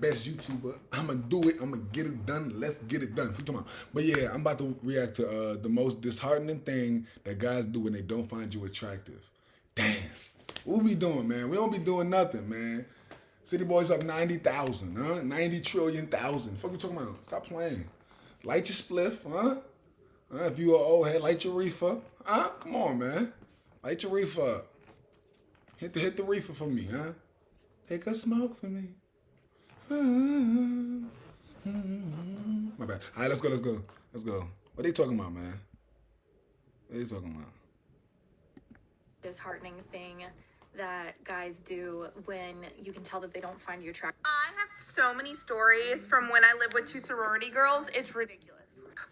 best YouTuber. I'm gonna do it. I'm gonna get it done. Let's get it done. But yeah, I'm about to react to the most disheartening thing that guys do when they don't find you attractive. Damn. What we doing, man? We don't be doing nothing, man. City Boys up 90,000, huh? 90 trillion thousand. Fuck you talking about? Stop playing. Light your spliff, huh? If you an old head, light your reefer. Huh? Come on, man. Light your reefer up. Hit the reefer for me, huh? Take a smoke for me. My bad. All right, let's go. What they talking about, man? What they talking about? Disheartening thing that guys do when you can tell that they don't find you attractive. I have so many stories from when I lived with two sorority girls. It's ridiculous.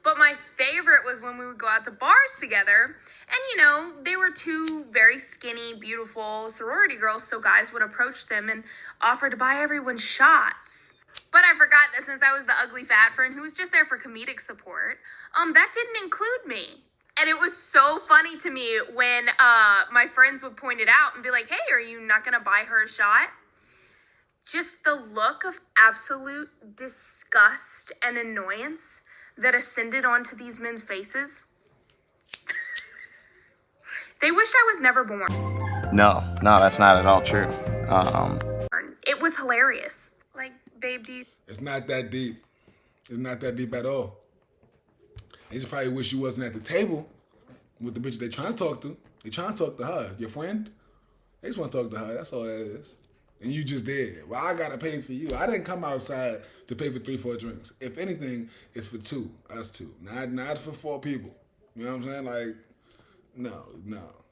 But my favorite was when we would go out to bars together. And, you know, they were two very skinny, beautiful sorority girls. So guys would approach them and offer to buy everyone shots. But I forgot that since I was the ugly fat friend who was just there for comedic support, that didn't include me. And it was so funny to me when my friends would point it out and be like, hey, are you not going to buy her a shot? Just the look of absolute disgust and annoyance that ascended onto these men's faces. They wished I was never born. No, that's not at all true. It was hilarious. Like, babe, do you... It's not that deep. It's not that deep at all. They just probably wish you wasn't at the table with the bitch they trying to talk to. They trying to talk to her. Your friend? They just want to talk to her. That's all that is. And you just did. Well, I got to pay for you. I didn't come outside to pay for 3-4 drinks. If anything, it's for two. Us two. Not for 4 people. You know what I'm saying? Like, no.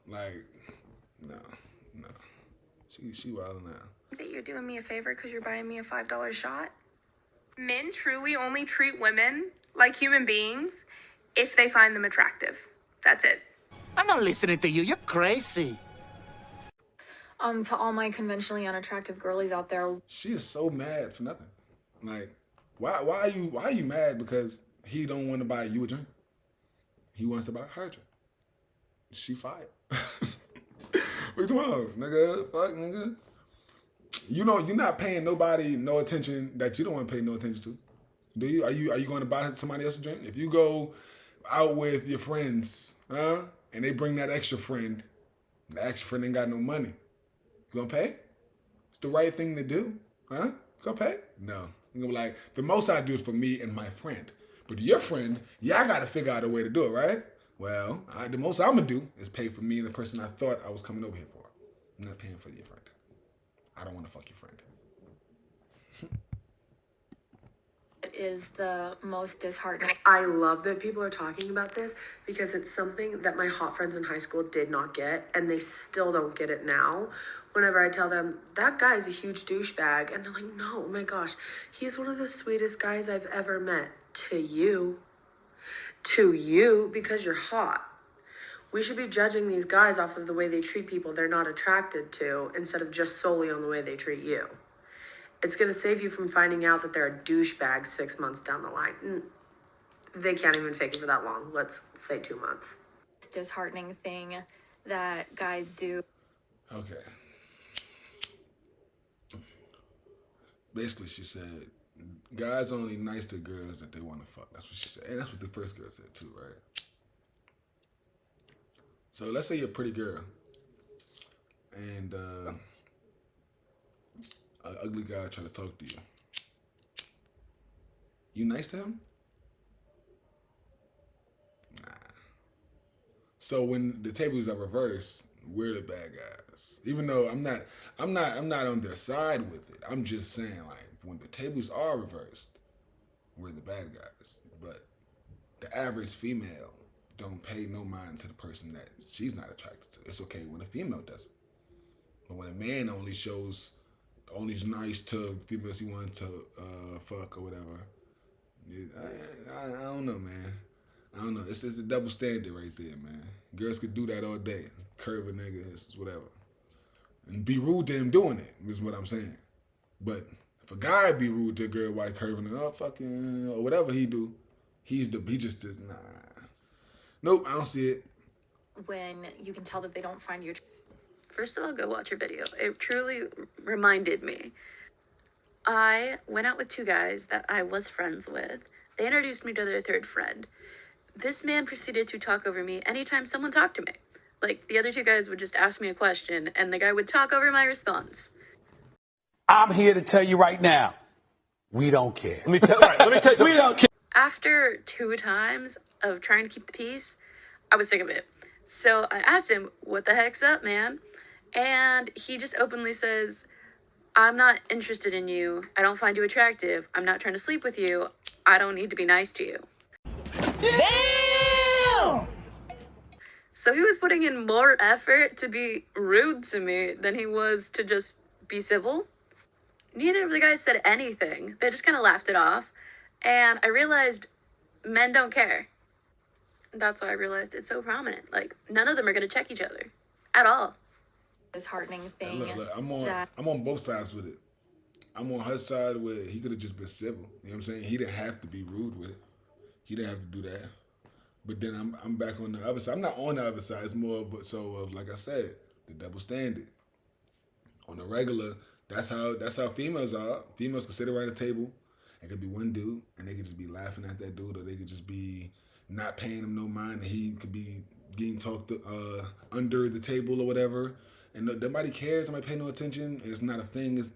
Like, no. She wilding now. That you're doing me a favor because you're buying me a $5 shot? Men truly only treat women like human beings if they find them attractive. That's it. I'm not listening to you. You're crazy. To all my conventionally unattractive girlies out there. She is so mad for nothing. Like, why are you mad because he don't want to buy you a drink? He wants to buy her a drink. She fired. What you talking about, nigga? Fuck, nigga. You know, you're not paying nobody no attention that you don't want to pay no attention to. Do you? Are you going to buy somebody else a drink? If you go out with your friends, huh? And they bring that extra friend, the extra friend ain't got no money. You gonna pay? It's the right thing to do, huh? You gonna pay? No. You're gonna be like, the most I do is for me and my friend. But your friend, yeah, I gotta figure out a way to do it, right? Well, the most I'm gonna do is pay for me and the person I thought I was coming over here for. I'm not paying for your friend. I don't want to fuck your friend. It is the most disheartening. I love that people are talking about this because it's something that my hot friends in high school did not get, and they still don't get it now. Whenever I tell them, that guy's a huge douchebag, and they're like, no, oh my gosh, he's one of the sweetest guys I've ever met. To you. To you, because you're hot. We should be judging these guys off of the way they treat people they're not attracted to instead of just solely on the way they treat you. It's going to save you from finding out that they're a douchebag 6 months down the line. They can't even fake it for that long. Let's say 2 months. Disheartening thing that guys do. Okay. Basically, she said, guys only nice to girls that they want to fuck. That's what she said. And that's what the first girl said too, right? So let's say you're a pretty girl and an ugly guy try to talk to you. You nice to him? Nah. So when the tables are reversed, we're the bad guys. Even though I'm not on their side with it. I'm just saying, like, when the tables are reversed, we're the bad guys. But the average female don't pay no mind to the person that she's not attracted to. It's okay when a female does it. But when a man only is nice to females he wants to fuck or whatever, I don't know, man. I don't know. It's just a double standard right there, man. Girls could do that all day. Curve a nigga, it's whatever. And be rude to him doing it, is what I'm saying. But if a guy be rude to a girl while curving her up, fucking, or whatever he do, he just does, nah. Nope, I don't see it. When you can tell that they don't find you. First of all, go watch your video. It truly reminded me I went out with two guys that I was friends with. They introduced me to their third friend. This man proceeded to talk over me anytime someone talked to me. Like, the other two guys would just ask me a question, and the guy would talk over my response. I'm here to tell you right now, we don't care. Let me tell you something. We don't care. After 2 times of trying to keep the peace, I was sick of it. So I asked him, "What the heck's up, man?" And he just openly says, "I'm not interested in you. I don't find you attractive. I'm not trying to sleep with you. I don't need to be nice to you." Damn! So he was putting in more effort to be rude to me than he was to just be civil. Neither of the guys said anything. They just kind of laughed it off. And I realized men don't care. That's why I realized it's so prominent. Like, none of them are going to check each other at all. Disheartening thing. Look, I'm on both sides with it. I'm on her side where he could have just been civil. You know what I'm saying? He didn't have to be rude with it. He didn't have to do that. But then I'm back on the other side. I'm not on the other side. It's more but so of, like I said, the double standard. On the regular, that's how females are. Females can sit around the table. It could be one dude, and they could just be laughing at that dude, or they could just be not paying him no mind, and he could be getting talked to, under the table or whatever. And nobody cares. Nobody pay no attention. It's not a thing.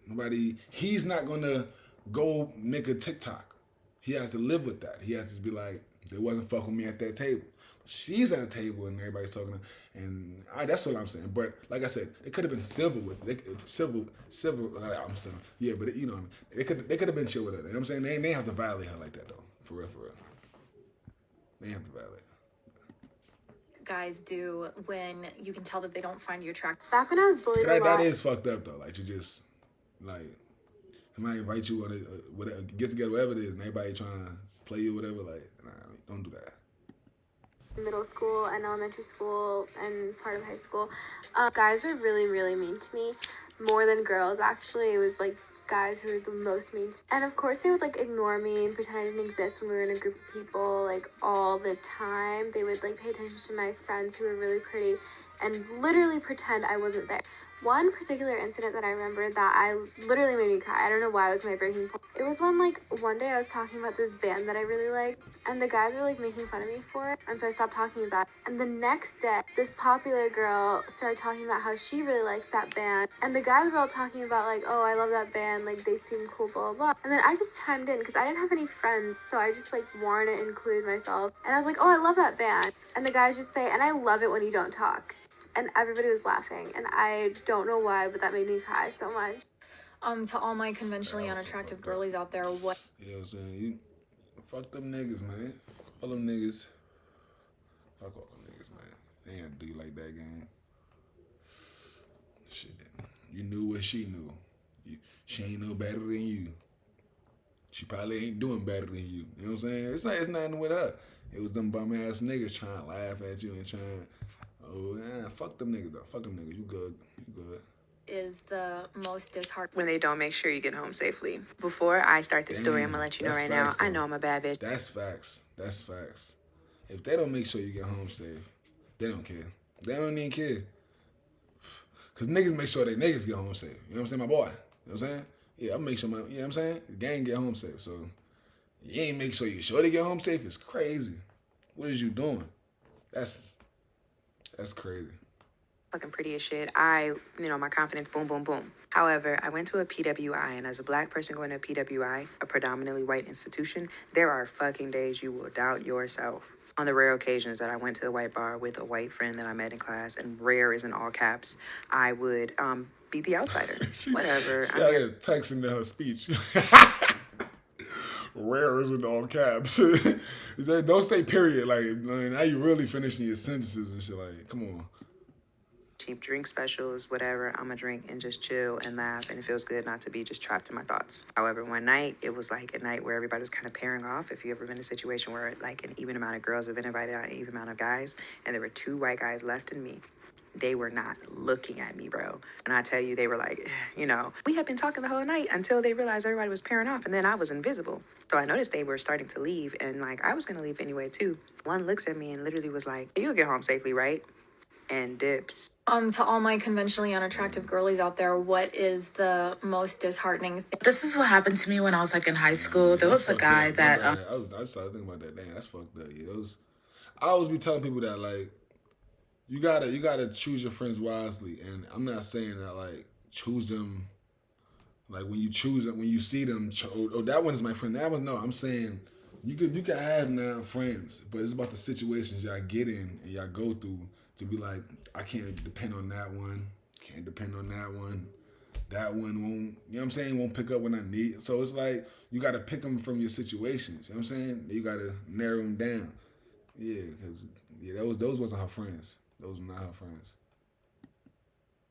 He's not gonna go make a TikTok. He has to live with that. He has to be like, they wasn't fucking with me at that table. She's at a table and everybody's talking, and that's what I'm saying. But like I said, it could have been civil with it. Civil. I'm saying, yeah, but you know, what I mean? They could have been chill with her. You know what I'm saying? They have to violate her like that though. For real. They have to violate. Guys do when you can tell that they don't find you attractive. Back when I was bullied a lot. That is fucked up though. Like you just like somebody invite you on a get together, whatever it is, and everybody trying to play you, whatever. Like, nah, don't do that. Middle school and elementary school and part of high school, guys were really, really mean to me, more than girls. Actually, it was like guys who were the most mean to me. And of course they would like ignore me and pretend I didn't exist when we were in a group of people, like all the time. They would like pay attention to my friends who were really pretty and literally pretend I wasn't there. One particular incident that I remember that I literally made me cry. I don't know why, it was my breaking point. It was when like one day I was talking about this band that I really liked, and the guys were like making fun of me for it, and so I stopped talking about it. And the next day, this popular girl started talking about how she really likes that band, and the guys were all talking about like, "Oh, I love that band, like they seem cool, blah blah blah." And then I just chimed in because I didn't have any friends, so I just like wanted to include myself, and I was like, "Oh, I love that band," and the guys just say, "And I love it when you don't talk." And everybody was laughing, and I don't know why, but that made me cry so much. To all my conventionally unattractive girlies out there, what? You know what I'm saying? Fuck them niggas, man. Fuck all them niggas. Fuck all them niggas, man. They ain't do you like that, gang. Shit. You knew what she knew. She ain't no better than you. She probably ain't doing better than you. You know what I'm saying? It's nothing with her. It was them bum ass niggas trying to laugh at you and trying. Oh yeah, fuck them niggas though. Fuck them niggas. You good. Is the most disheartening When they don't make sure you get home safely. Before I start the story, I'm gonna let you know right now, I know I'm a bad bitch. That's facts. If they don't make sure you get home safe, they don't care. They don't even care. Cause niggas make sure they niggas get home safe. You know what I'm saying, my boy? You know what I'm saying? Yeah, I make sure you know what I'm saying? The gang get home safe. So you ain't make sure you sure they get home safe. It's crazy. What is you doing? That's crazy. Fucking pretty as shit. My confidence, boom, boom, boom. However, I went to a PWI, and as a black person going to a PWI, a predominantly white institution, there are fucking days you will doubt yourself. On the rare occasions that I went to a white bar with a white friend that I met in class, and rare is in all caps, I would be the outsider. Whatever. She out here texting in her speech. Rare is in all caps. Don't say period. Like, now you really finishing your sentences and shit. Like, come on. Cheap drink specials, whatever. I'm gonna drink and just chill and laugh, and it feels good not to be just trapped in my thoughts. However, one night, it was like a night where everybody was kind of pairing off. If you ever been in a situation where like an even amount of girls have been invited out, an even amount of guys, and there were 2 white guys left in me. They were not looking at me, bro. And I tell you, they were like, we had been talking the whole night until they realized everybody was pairing off, and then I was invisible. So I noticed they were starting to leave, and like I was gonna leave anyway too. One looks at me and literally was like, "You'll get home safely, right?" and dips. To all my conventionally unattractive girlies out there, what is the most disheartening thing? This is what happened to me when I was like in high school. There was a guy that I started thinking about that. Dang, that's fucked up. Yeah, I always be telling people that like you gotta choose your friends wisely, and I'm not saying that like choose them like when you choose them when you see them. Oh, that one's my friend. That one no. I'm saying you can have now friends, but it's about the situations y'all get in and y'all go through to be like I can't depend on that one. Can't depend on that one. That one won't, you know what I'm saying, won't pick up when I need. So it's like you got to pick them from your situations. You know what I'm saying? You got to narrow them down. Yeah, because those wasn't her friends. Those were not her friends.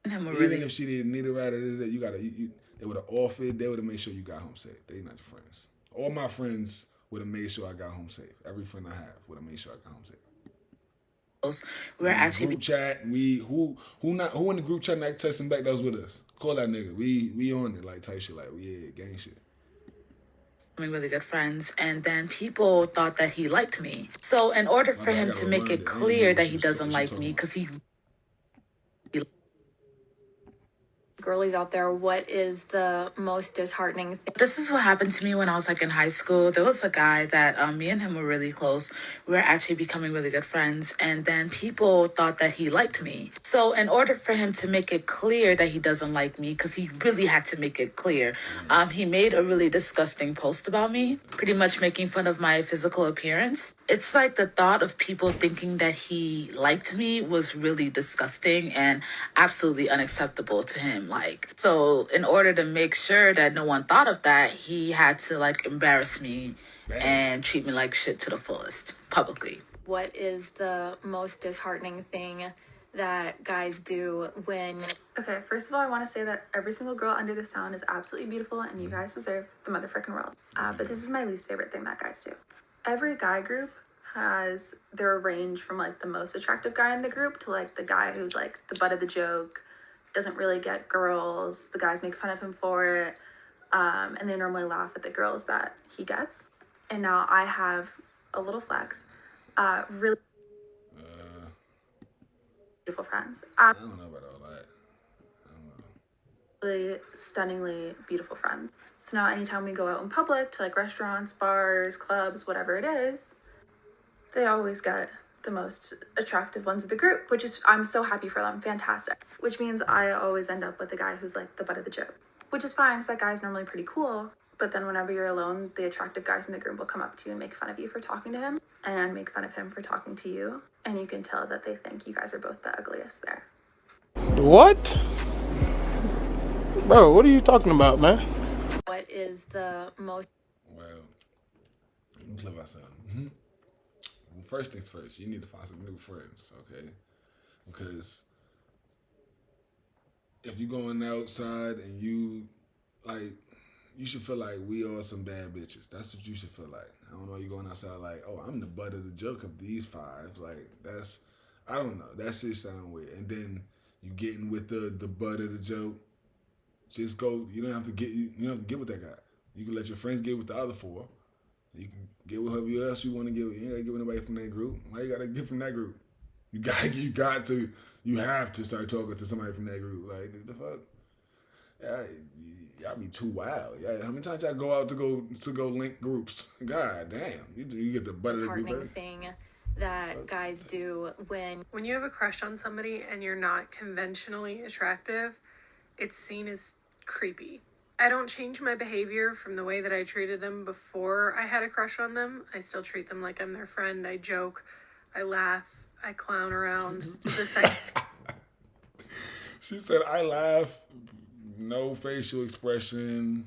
Even if she didn't need a ride, you got to. They would have offered. They would have made sure you got home safe. They not your friends. All my friends would have made sure I got home safe. Every friend I have would have made sure I got home safe. We're in actually the group chat. Who in the group chat not texting back that was with us? Call that nigga. We on it like type shit like gang shit. becoming really good friends, and then people thought that he liked me. So in order for him to make it clear that he doesn't like me, because he Girlies out there, what is the most disheartening thing? This is what happened to me when I was like in high school. There was a guy that me and him were really close. We were actually becoming really good friends, and then people thought that he liked me. So in order for him to make it clear that he doesn't like me, because he really had to make it clear, he made a really disgusting post about me, pretty much making fun of my physical appearance. It's like the thought of people thinking that he liked me was really disgusting and absolutely unacceptable to him. Like, so in order to make sure that no one thought of that, he had to like embarrass me and treat me like shit to the fullest publicly. What is the most disheartening thing that guys do when... Okay, first of all, I want to say that every single girl under the sun is absolutely beautiful and you guys deserve the motherfucking world. But this is my least favorite thing that guys do. Every guy group has their range from like the most attractive guy in the group to like the guy who's like the butt of the joke, doesn't really get girls, the guys make fun of him for it, and they normally laugh at the girls that he gets. And now I have a little flex, really beautiful friends. I don't know about all that. Really stunningly beautiful friends. So now anytime we go out in public to like restaurants, bars, clubs, whatever it is, they always get the most attractive ones of the group, which is, I'm so happy for them, fantastic. Which means I always end up with the guy who's like the butt of the joke, which is fine because that guy's normally pretty cool. But then whenever you're alone, the attractive guys in the group will come up to you and make fun of you for talking to him and make fun of him for talking to you. And you can tell that they think you guys are both the ugliest there. What? Bro, what are you talking about, man? What is the most... Well, let me clear myself. First things first, you need to find some new friends, okay? Because if you're going outside and you should feel like we are some bad bitches. That's what you should feel like. I don't know, you're going outside like, oh, I'm the butt of the joke of these five. Like, that's, I don't know. That shit sound weird. And then you getting with the butt of the joke. Just go, you don't have to get with that guy. You can let your friends get with the other four. You can get with whoever else you want to get with. You ain't got to get with nobody from that group. Why you got to get from that group? You have to start talking to somebody from that group. Like, the fuck? Y'all be too wild. How many times y'all go out to go link groups? God damn. You get the butt of the group. Thing that guys do when you have a crush on somebody and you're not conventionally attractive, it's seen as creepy. I don't change my behavior from the way that I treated them before I had a crush on them. I still treat them like I'm their friend. I joke, I laugh, I clown around. She said, I laugh, no facial expression.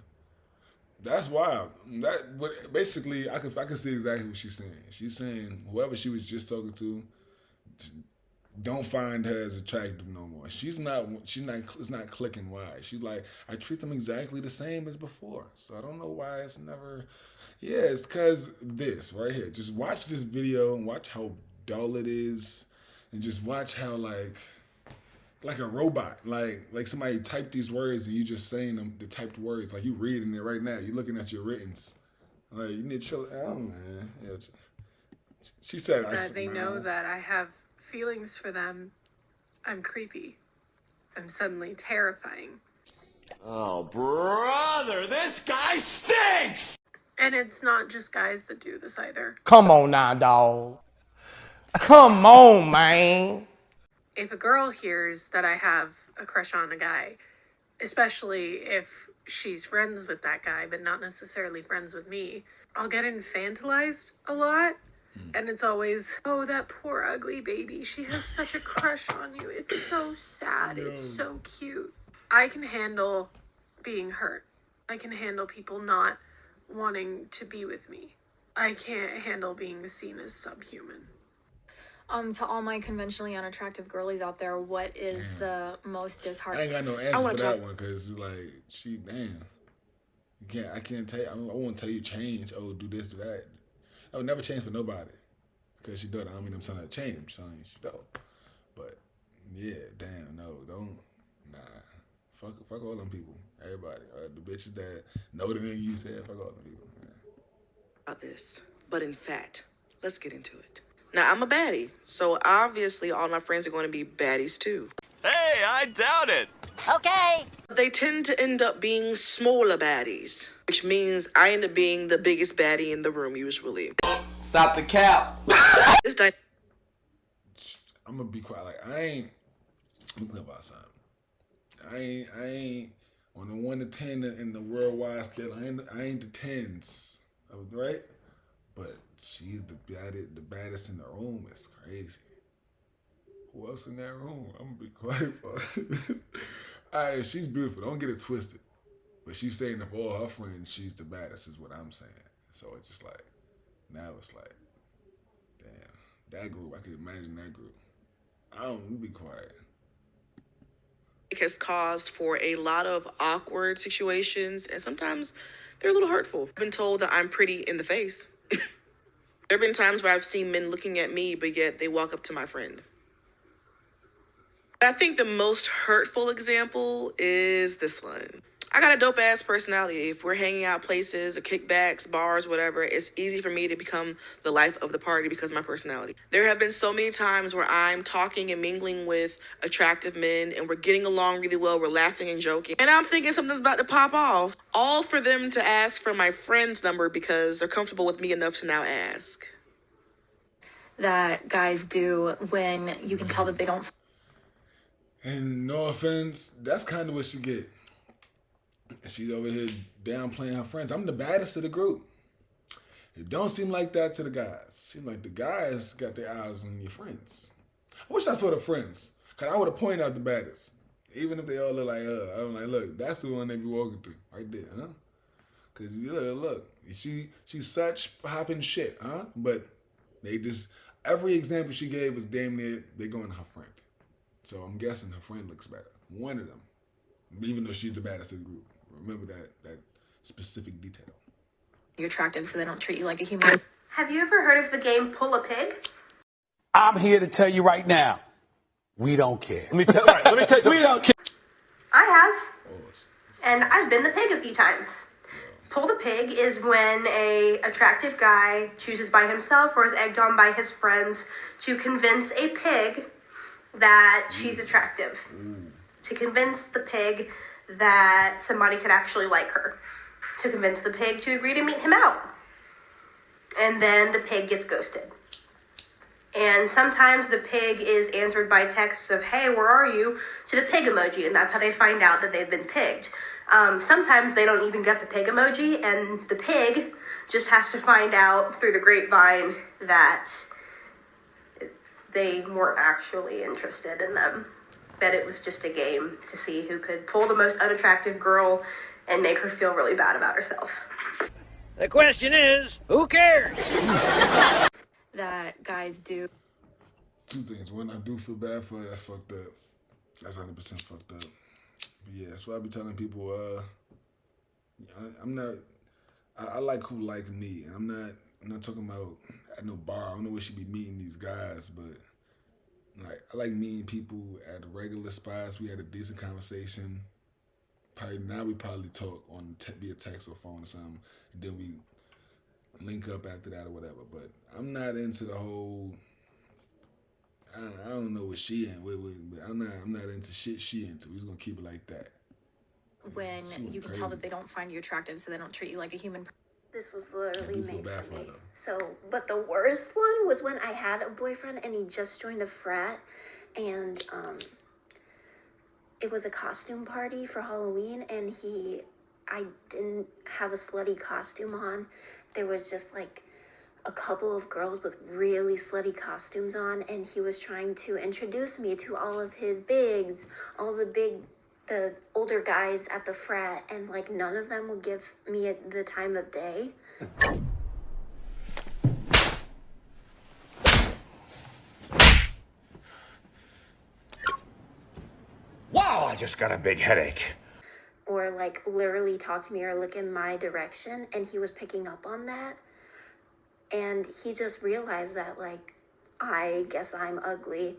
That's wild. But basically, I can see exactly what she's saying. She's saying whoever she was just talking to, don't find her as attractive no more. It's not clicking why. She's like, I treat them exactly the same as before. So I don't know why it's never. Yeah, it's because this right here. Just watch this video and watch how dull it is, and just watch how like a robot, like somebody typed these words and you just saying them, the typed words, like you reading it right now. You're looking at your writtens. Like, you need to chill out, man. Yeah. She said, they know that I have feelings for them I'm creepy. I'm suddenly terrifying. Oh, brother, this guy stinks! And it's not just guys that do this either. Come on now, dog. Come on, man. If a girl hears that I have a crush on a guy, especially if she's friends with that guy, but not necessarily friends with me, I'll get infantilized a lot. And it's always, oh, that poor ugly baby. She has such a crush on you. It's so sad. It's so cute. I can handle being hurt. I can handle people not wanting to be with me. I can't handle being seen as subhuman. To all my conventionally unattractive girlies out there, what is the most I disheartening? ain't got no answer for that one because it's like I can't tell you. I won't tell you change. Oh, do this, do that. I would never change for nobody because she does. I mean, I'm telling her to change. I'm telling you she don't. But yeah, damn, no, don't. Nah, fuck all them people. Everybody, the bitches that know the nigga you said. Fuck all them people. Man. About this, but in fact, let's get into it. Now, I'm a baddie, so obviously all my friends are going to be baddies too. Hey, I doubt it. Okay. They tend to end up being smaller baddies, which means I end up being the biggest baddie in the room usually. Stop the cap. I'm gonna be quiet. Like I ain't. Let me think about something. I ain't on the 1 to 10 in the worldwide scale. I ain't the tens, right? But she's the baddest in the room. It's crazy. Who else in that room? I'm gonna be quiet for it. Alright, she's beautiful. Don't get it twisted. But she's saying of all her friends, she's the baddest is what I'm saying. So it's just like, now it's like, damn, that group, I can imagine that group. You be quiet. It has caused for a lot of awkward situations, and sometimes they're a little hurtful. I've been told that I'm pretty in the face. There have been times where I've seen men looking at me, but yet they walk up to my friend. I think the most hurtful example is this one. I got a dope ass personality. If we're hanging out places or kickbacks, bars, whatever, it's easy for me to become the life of the party because of my personality. There have been so many times where I'm talking and mingling with attractive men and we're getting along really well, we're laughing and joking, and I'm thinking something's about to pop off, all for them to ask for my friend's number because they're comfortable with me enough to now ask. That guys do when you can tell that they don't. And no offense, that's kind of what she get. She's over here downplaying her friends. I'm the baddest of the group. It don't seem like that to the guys. Seem like the guys got their eyes on your friends. I wish I saw the friends, because I would have pointed out the baddest. Even if they all look like I'm like, look, that's the one they be walking through. Right there, huh? Because look, she's such popping shit, huh? But they just, every example she gave was damn near, they going to her friend. So I'm guessing her friend looks better. One of them. Even though she's the baddest of the group. Remember that specific detail. You're attractive, so they don't treat you like a human. Have you ever heard of the game Pull a Pig? I'm here to tell you right now, we don't care. Let me tell you something. We don't care. I have. And I've been the pig a few times. Pull the pig is when a attractive guy chooses by himself or is egged on by his friends to convince a pig that she's attractive. To convince the pig that somebody could actually like her. To convince the pig to agree to meet him out. And then the pig gets ghosted. And sometimes the pig is answered by texts of, hey, where are you? To the pig emoji, and that's how they find out that they've been pigged. Sometimes they don't even get the pig emoji, and the pig just has to find out through the grapevine that they weren't actually interested in them. That it was just a game to see who could pull the most unattractive girl and make her feel really bad about herself. The question is, who cares? That guys do. Two things. One, I do feel bad for her. That's fucked up. That's 100% fucked up. But yeah, that's why I be telling people, I'm not, I like who like me. I'm not talking about at no bar. I don't know where she be meeting these guys, but like, I like meeting people at regular spots. We had a decent conversation. Now we probably talk on via text or phone or something, and then we link up after that or whatever. But I'm not into the whole, I don't know what she in but I'm not into shit she into. We're gonna keep it like that. When you can tell that crazy. they don't find you attractive, so they don't treat you like a human. This was I literally do feel made bad for for her me. though. So, but the worst one was when I had a boyfriend and he just joined a frat, and it was a costume party for Halloween, and I didn't have a slutty costume on. There was just like a couple of girls with really slutty costumes on, and he was trying to introduce me to all of his bigs, all the older guys at the frat, and like none of them would give me the time of day. Wow, I just got a big headache. Or like literally talk to me or look in my direction, and he was picking up on that. And he just realized that, like, I guess I'm ugly.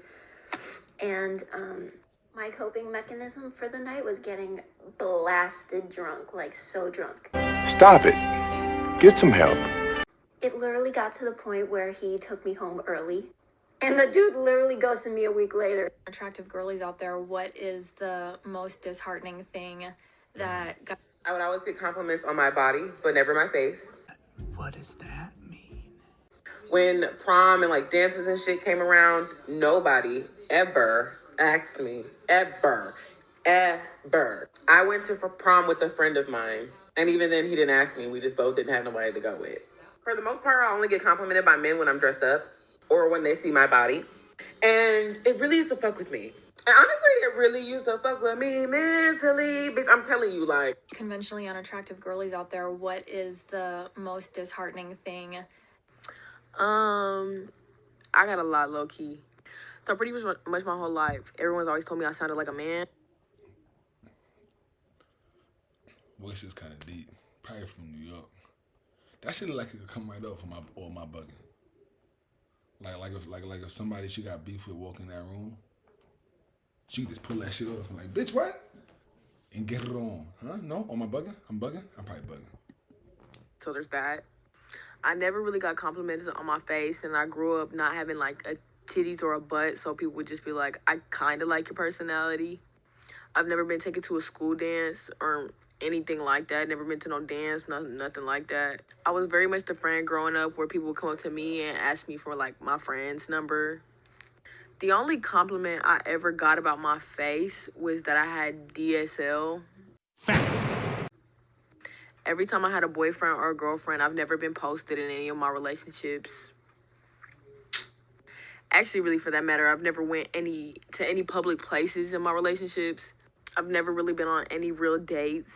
And my coping mechanism for the night was getting blasted drunk, like so drunk. Stop it. Get some help. It literally got to the point where he took me home early. And the dude literally ghosted me a week later. Attractive girlies out there, what is the most disheartening thing that I would always get compliments on my body, but never my face. What does that mean? When prom and like dances and shit came around, nobody ever asked me. Ever. I went to prom with a friend of mine, and even then he didn't ask me. We just both didn't have nobody to go with. For the most part, I only get complimented by men when I'm dressed up or when they see my body. And it really used to fuck with me. And honestly, it really used to fuck with me mentally. Bitch, I'm telling you, like. conventionally unattractive girlies out there, what is the most disheartening thing? I got a lot low key. So pretty much my whole life, everyone's always told me I sounded like a man. Voice is kind of deep. Probably from New York. That shit look like it could come right up for my bugging. Like if somebody she got beef with walk in that room, she could just pull that shit off and like, bitch, what? And get it on. Huh? No? On my bugging? I'm bugging? I'm probably bugging. So there's that. I never really got complimented on my face, and I grew up not having like a titties or a butt, so people would just be like, I kind of like your personality. I've never been taken to a school dance or anything like that. Never been to no dance, nothing like that. I was very much the friend growing up where people would come up to me and ask me for like my friend's number. The only compliment I ever got about my face was that I had DSL. Fact. Every time I had a boyfriend or a girlfriend, I've never been posted in any of my relationships. Actually, really, for that matter, I've never went to any public places in my relationships. I've never really been on any real dates.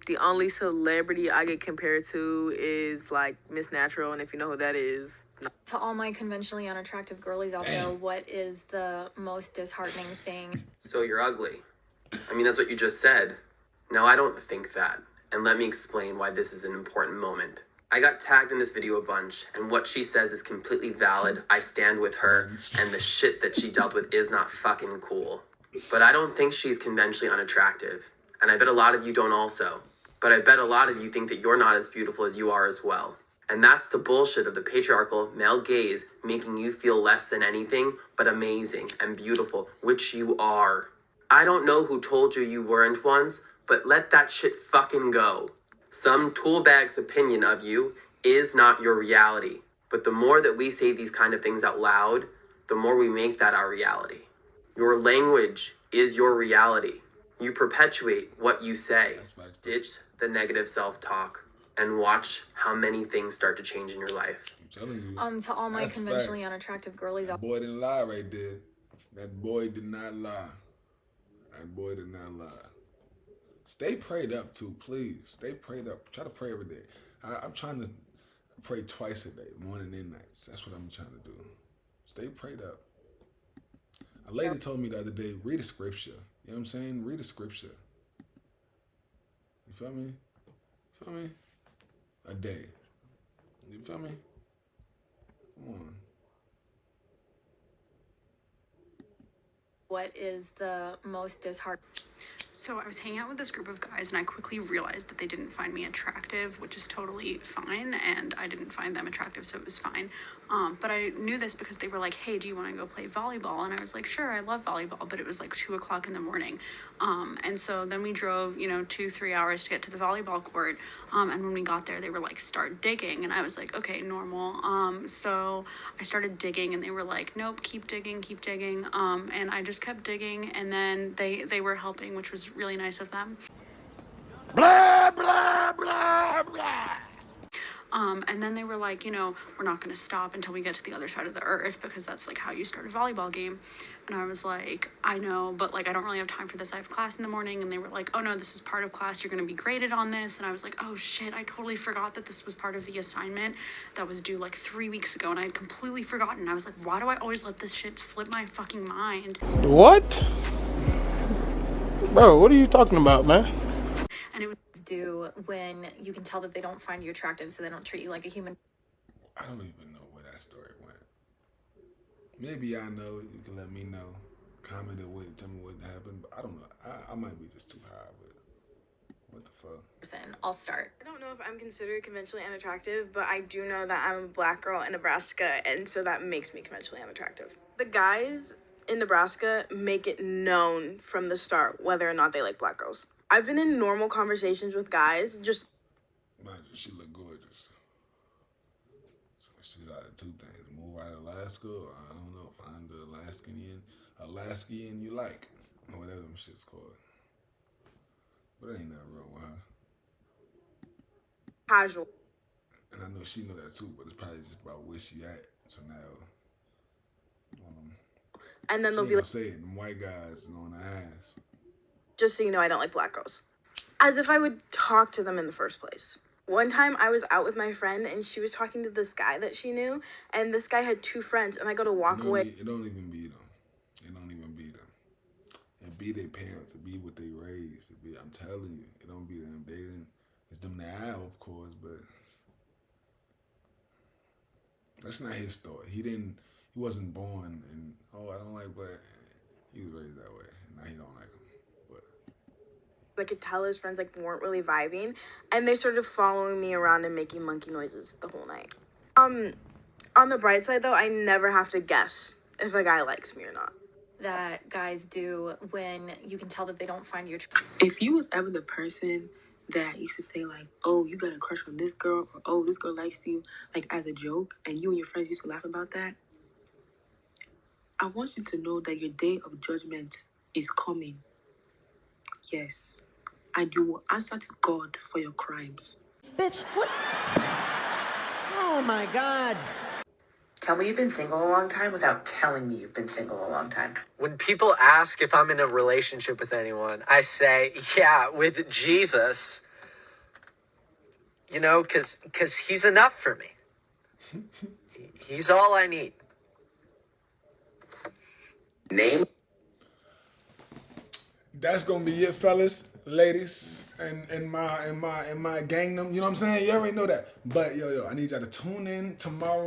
The only celebrity I get compared to is like Miss Natural, and if you know who that is. No. To all my conventionally unattractive girlies out there, what is the most disheartening thing? So you're ugly. I mean, that's what you just said. No, I don't think that. And let me explain why this is an important moment. I got tagged in this video a bunch, and what she says is completely valid. I stand with her, and the shit that she dealt with is not fucking cool. But I don't think she's conventionally unattractive. And I bet a lot of you don't also. But I bet a lot of you think that you're not as beautiful as you are as well. And that's the bullshit of the patriarchal male gaze making you feel less than anything but amazing and beautiful, which you are. I don't know who told you you weren't once, but let that shit fucking go. Some toolbag's opinion of you is not your reality. But the more that we say these kind of things out loud, the more we make that our reality. Your language is your reality. You perpetuate what you say. Ditch the negative self-talk and watch how many things start to change in your life. I'm telling you. To all my conventionally unattractive girlies out there. That boy didn't lie right there. That boy did not lie. That boy did not lie. Stay prayed up too, please. Stay prayed up. Try to pray every day. I'm trying to pray twice a day, morning and nights. That's what I'm trying to do. Stay prayed up. A lady told me the other day, read a scripture. You know what I'm saying? Read a scripture. You feel me? Feel me? A day. You feel me? Come on. what is the most disheartening? So I was hanging out with this group of guys and I quickly realized that they didn't find me attractive, which is totally fine, and I didn't find them attractive, so it was fine. But I knew this because they were like, hey, do you want to go play volleyball? And I was like, sure, I love volleyball, but it was like 2 o'clock in the morning. And so then we drove, 2-3 hours to get to the volleyball court. And when we got there, they were like, start digging. And I was like, okay, normal. So I started digging and they were like, nope, keep digging, keep digging. And I just kept digging, and then they were helping, which was really nice of them. Blah, blah, blah, blah. And then they were like, we're not going to stop until we get to the other side of the earth, because that's like how you start a volleyball game. And I was like, I know, but like, I don't really have time for this. I have class in the morning. And they were like, oh no, this is part of class. You're going to be graded on this. And I was like, oh shit, I totally forgot that this was part of the assignment that was due like 3 weeks ago. And I had completely forgotten. I was like, why do I always let this shit slip my fucking mind? What? Bro, what are you talking about, man? And it was do when you can tell that they don't find you attractive, so they don't treat you like a human. I don't even know where that story went. Maybe I know. You can let me know. Comment it with. Tell me what happened. But I don't know. I might be just too high. But what the fuck? I'll start. I don't know if I'm considered conventionally unattractive, but I do know that I'm a black girl in Nebraska, and so that makes me conventionally unattractive. The guys in Nebraska make it known from the start whether or not they like black girls. I've been in normal conversations with guys, just... Mind you, she look gorgeous. So she's out of two things. Move out of Alaska, or I don't know, find the Alaskian you like. Or whatever them shit's called. But ain't nothing wrong with her. Casual. And I know she know that too, but it's probably just about where she at. So now, and then they'll be like, say it, them white guys is on the ass. Just so you know, I don't like black girls. As if I would talk to them in the first place. One time I was out with my friend and she was talking to this guy that she knew, and this guy had 2 friends, and I go to walk away. It don't even be them. It don't even be them. It be their parents. It be what they raised. It be, I'm telling you, it don't be them. It's them now, of course, but that's not his story. He wasn't born and, I don't like black. He was raised that way, and now he don't like them. I could tell his friends weren't really vibing, and they started following me around and making monkey noises the whole night. On the bright side though, I never have to guess if a guy likes me or not. That guys do when you can tell that they don't find you. If you was ever the person that used to say oh, you got a crush on this girl, or oh, this girl likes you, as a joke, and you and your friends used to laugh about that, I want you to know that your day of judgment is coming. Yes. And you will answer to God for your crimes. Bitch, what? Oh my God. Tell me you've been single a long time without telling me you've been single a long time. When people ask if I'm in a relationship with anyone, I say, yeah, with Jesus. Because he's enough for me. He's all I need. Name? That's gonna be it, fellas, ladies, and my gangnam. You know what I'm saying? You already know that. But yo, I need y'all to tune in tomorrow.